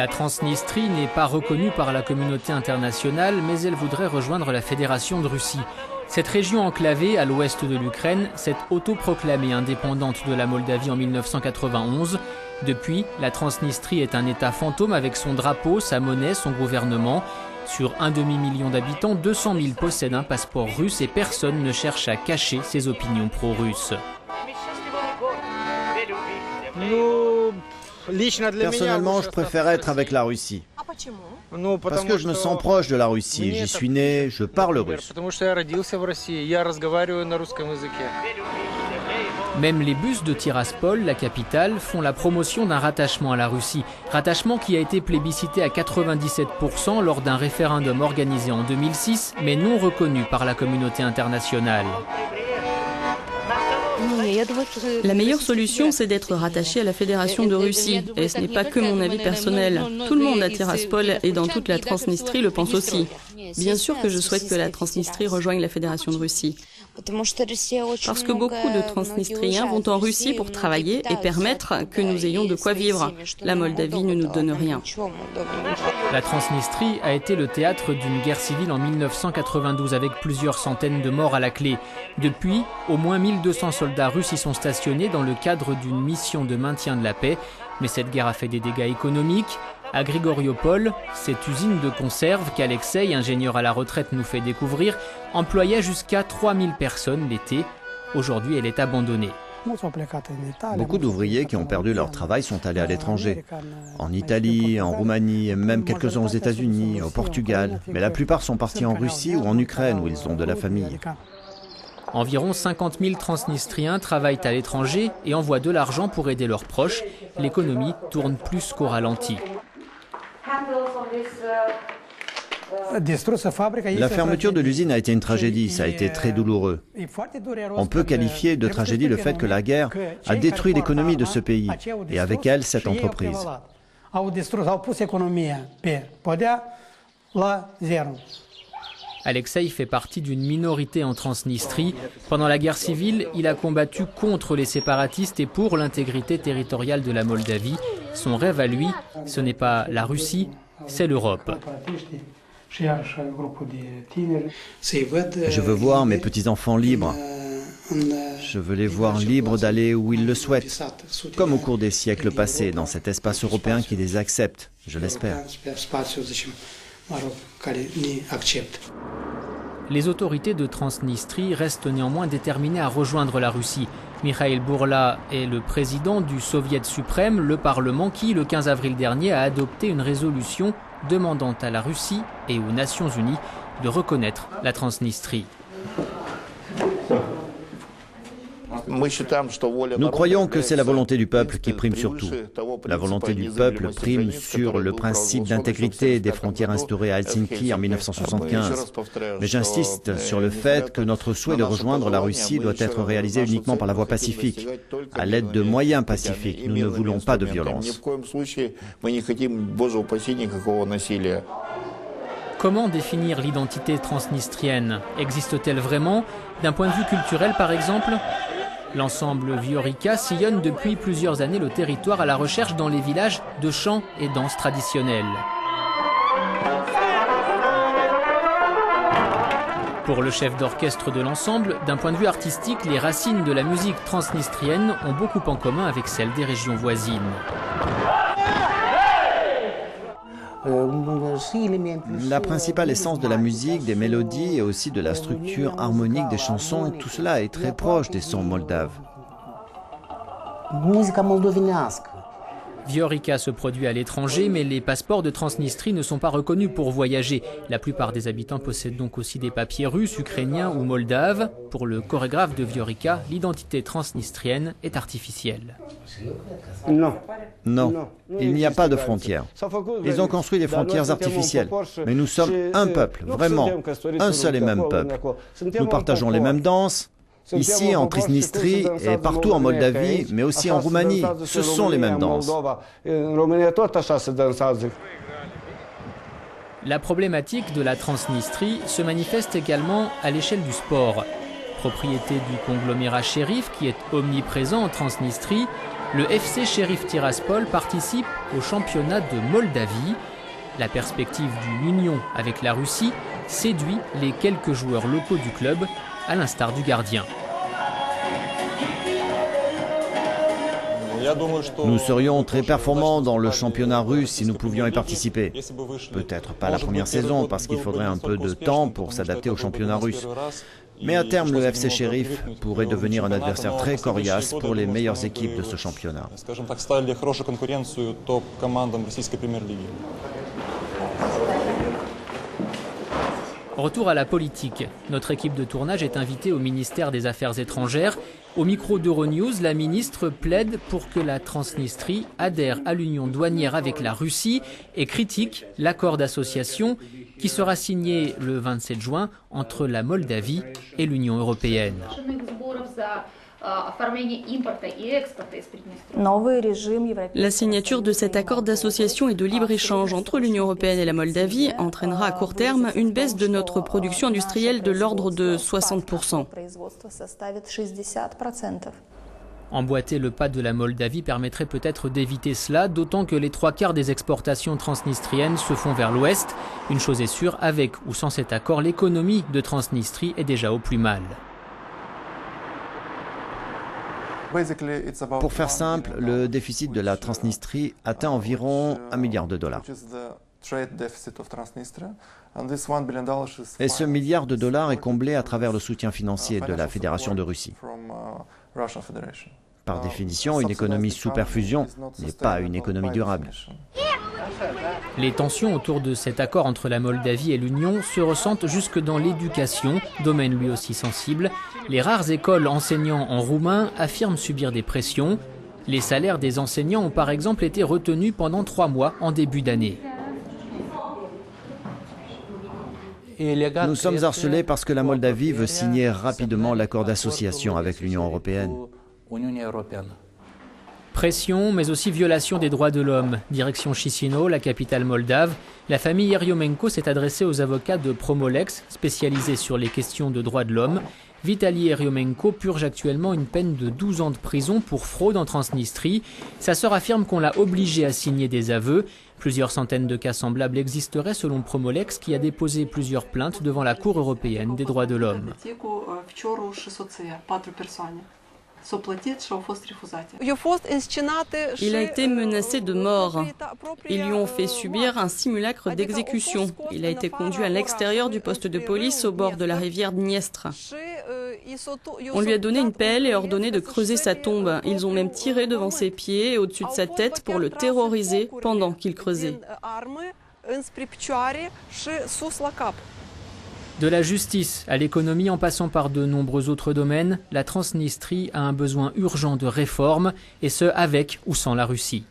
La Transnistrie n'est pas reconnue par la communauté internationale, mais elle voudrait rejoindre la Fédération de Russie. Cette région enclavée à l'ouest de l'Ukraine s'est autoproclamée indépendante de la Moldavie en 1991. Depuis, la Transnistrie est un État fantôme avec son drapeau, sa monnaie, son gouvernement. Sur un demi-million d'habitants, 200 000 possèdent un passeport russe et personne ne cherche à cacher ses opinions pro-russes. Personnellement, je préfère être avec la Russie. Parce que je me sens proche de la Russie. J'y suis né, je parle russe. Même les bus de Tiraspol, la capitale, font la promotion d'un rattachement à la Russie. Rattachement qui a été plébiscité à 97% lors d'un référendum organisé en 2006, mais non reconnu par la communauté internationale. La meilleure solution, c'est d'être rattaché à la Fédération de Russie. Et ce n'est pas que mon avis personnel. Tout le monde à Tiraspol et dans toute la Transnistrie le pense aussi. Bien sûr que je souhaite que la Transnistrie rejoigne la Fédération de Russie. Parce que beaucoup de Transnistriens vont en Russie pour travailler et permettre que nous ayons de quoi vivre. La Moldavie ne nous donne rien. La Transnistrie a été le théâtre d'une guerre civile en 1992 avec plusieurs centaines de morts à la clé. Depuis, au moins 1200 soldats russes y sont stationnés dans le cadre d'une mission de maintien de la paix. Mais cette guerre a fait des dégâts économiques. À Grigoriopol, cette usine de conserve qu'Alexei, ingénieur à la retraite, nous fait découvrir, employait jusqu'à 3000 personnes l'été. Aujourd'hui, elle est abandonnée. Beaucoup d'ouvriers qui ont perdu leur travail sont allés à l'étranger. En Italie, en Roumanie, et même quelques-uns aux États-Unis, au Portugal. Mais la plupart sont partis en Russie ou en Ukraine où ils ont de la famille. Environ 50 000 Transnistriens travaillent à l'étranger et envoient de l'argent pour aider leurs proches. L'économie tourne plus qu'au ralenti. La fermeture de l'usine a été une tragédie, ça a été très douloureux. On peut qualifier de tragédie le fait que la guerre a détruit l'économie de ce pays et avec elle cette entreprise. Alexei fait partie d'une minorité en Transnistrie. Pendant la guerre civile, il a combattu contre les séparatistes et pour l'intégrité territoriale de la Moldavie. Son rêve à lui, ce n'est pas la Russie, c'est l'Europe. Je veux voir mes petits-enfants libres. Je veux les voir libres d'aller où ils le souhaitent, comme au cours des siècles passés, dans cet espace européen qui les accepte, je l'espère. Les autorités de Transnistrie restent néanmoins déterminées à rejoindre la Russie. Mikhail Bourla est le président du Soviet suprême, le Parlement qui, le 15 avril dernier, a adopté une résolution demandant à la Russie et aux Nations Unies de reconnaître la Transnistrie. Nous croyons que c'est la volonté du peuple qui prime sur tout. La volonté du peuple prime sur le principe d'intégrité des frontières instaurées à Helsinki en 1975. Mais j'insiste sur le fait que notre souhait de rejoindre la Russie doit être réalisé uniquement par la voie pacifique, à l'aide de moyens pacifiques. Nous ne voulons pas de violence. Comment définir l'identité transnistrienne? Existe-t-elle vraiment? D'un point de vue culturel, par exemple? L'ensemble Viorica sillonne depuis plusieurs années le territoire à la recherche dans les villages de chants et danses traditionnelles. Pour le chef d'orchestre de l'ensemble, d'un point de vue artistique, les racines de la musique transnistrienne ont beaucoup en commun avec celles des régions voisines. La principale essence de la musique, des mélodies et aussi de la structure harmonique des chansons, tout cela est très proche des sons moldaves. Viorica se produit à l'étranger, mais les passeports de Transnistrie ne sont pas reconnus pour voyager. La plupart des habitants possèdent donc aussi des papiers russes, ukrainiens ou moldaves. Pour le chorégraphe de Viorica, l'identité transnistrienne est artificielle. Non, il n'y a pas de frontières. Ils ont construit des frontières artificielles. Mais nous sommes un peuple, vraiment, un seul et même peuple. Nous partageons les mêmes danses. Ici, en Transnistrie et partout en Moldavie, mais aussi en Roumanie, ce sont les mêmes danses. La problématique de la Transnistrie se manifeste également à l'échelle du sport. Propriété du conglomérat Sheriff qui est omniprésent en Transnistrie, Le FC Sheriff Tiraspol participe au championnat de Moldavie. La perspective d'une union avec la Russie séduit les quelques joueurs locaux du club, à l'instar du gardien. Nous serions très performants dans le championnat russe si nous pouvions y participer. Peut-être pas la première saison parce qu'il faudrait un peu de temps pour s'adapter au championnat russe. Mais à terme, le FC Sheriff pourrait devenir un adversaire très coriace pour les meilleures équipes de ce championnat. Retour à la politique. Notre équipe de tournage est invitée au ministère des Affaires étrangères. Au micro d'Euronews, la ministre plaide pour que la Transnistrie adhère à l'union douanière avec la Russie et critique l'accord d'association qui sera signé le 27 juin entre la Moldavie et l'Union européenne. La signature de cet accord d'association et de libre-échange entre l'Union européenne et la Moldavie entraînera à court terme une baisse de notre production industrielle de l'ordre de 60%. Emboîter le pas de la Moldavie permettrait peut-être d'éviter cela, d'autant que les 3/4 des exportations transnistriennes se font vers l'ouest. Une chose est sûre, avec ou sans cet accord, l'économie de Transnistrie est déjà au plus mal. Pour faire simple, le déficit de la Transnistrie atteint environ $1 milliard. Et ce $1 milliard est comblé à travers le soutien financier de la Fédération de Russie. Par définition, une économie sous perfusion n'est pas une économie durable. Les tensions autour de cet accord entre la Moldavie et l'Union se ressentent jusque dans l'éducation, domaine lui aussi sensible. Les rares écoles enseignant en roumain affirment subir des pressions. Les salaires des enseignants ont par exemple été retenus pendant 3 mois en début d'année. Nous sommes harcelés parce que la Moldavie veut signer rapidement l'accord d'association avec l'Union européenne. Pression, mais aussi violation des droits de l'homme. Direction Chisinau, la capitale moldave. La famille Yeryomenko s'est adressée aux avocats de Promolex, spécialisés sur les questions de droits de l'homme. Vitali Yeryomenko purge actuellement une peine de 12 ans de prison pour fraude en Transnistrie. Sa sœur affirme qu'on l'a obligé à signer des aveux. Plusieurs centaines de cas semblables existeraient selon Promolex, qui a déposé plusieurs plaintes devant la Cour européenne des droits de l'homme. Il a été menacé de mort. Ils lui ont fait subir un simulacre d'exécution. Il a été conduit à l'extérieur du poste de police au bord de la rivière Dniestre. On lui a donné une pelle et ordonné de creuser sa tombe. Ils ont même tiré devant ses pieds et au-dessus de sa tête pour le terroriser pendant qu'il creusait. De la justice à l'économie en passant par de nombreux autres domaines, la Transnistrie a un besoin urgent de réforme, et ce avec ou sans la Russie.